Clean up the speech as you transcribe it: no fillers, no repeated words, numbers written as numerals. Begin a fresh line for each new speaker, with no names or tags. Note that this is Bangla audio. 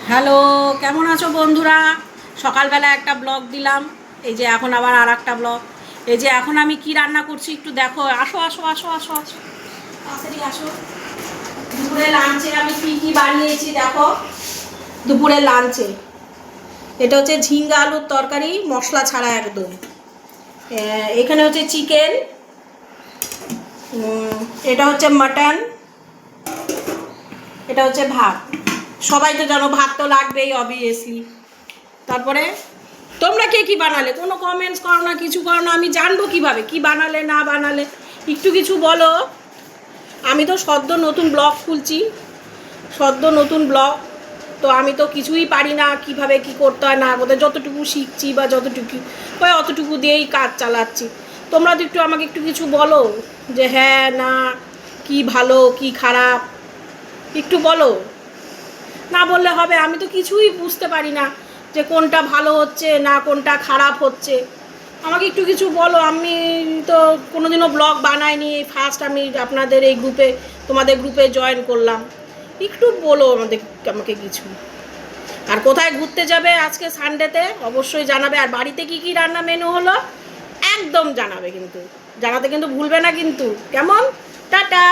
হ্যালো, কেমন আছো বন্ধুরা? সকালবেলা একটা ব্লগ দিলাম, এই যে এখন আবার আর একটা ব্লগ। এই যে এখন আমি কি রান্না করছি একটু দেখো। আসো আসো আসো আসো আসো, তাড়াতাড়ি আসো। দুপুরে লাঞ্চে আমি কি কি বানিয়েছি দেখো। দুপুরে লাঞ্চে এটা হচ্ছে ঝিঙ্গা আলুর তরকারি, মশলা ছাড়া একদম। এখানে হচ্ছে চিকেন, এটা হচ্ছে মাটন, এটা হচ্ছে ভাত। সবাই তো জানো ভাত তো লাগবেই অবভিয়াসলি। তারপরে তোমরা কে কি বানালে? কোনো কমেন্টস করো না, কিছু করো না, আমি জানবো কিভাবে কি বানালে না বানালে। একটু কিছু বলো। আমি তো সদ্য নতুন ব্লগ খুলছি, সদ্য নতুন ব্লগ, তো আমি তো কিছুই পারি না কিভাবে কি করতে হয় না করতে। যতটুকু শিখছি বা যতটুকু ওই অতটুকু দিয়েই কাজ চালাচ্ছি। তোমরা তো একটু আমাকে একটু কিছু বলো যে হ্যাঁ না, কি ভালো কি খারাপ একটু বলো। না বললে হবে? আমি তো কিছুই বুঝতে পারি না যে কোনটা ভালো হচ্ছে না কোনটা খারাপ হচ্ছে। আমাকে একটু কিছু বলো। আমি তো কোনোদিনও ব্লগ বানাইনি, ফার্স্ট আমি আপনাদের এই গ্রুপে, তোমাদের গ্রুপে জয়েন করলাম। একটু বলো আমাকে কিছু। আর কোথায় ঘুরতে যাবে আজকে সানডেতে অবশ্যই জানাবে। আর বাড়িতে কি কি রান্না মেনু হলো একদম জানাবে, কিন্তু জানাতে কিন্তু ভুলবে না কিন্তু। কেমন? টাটা।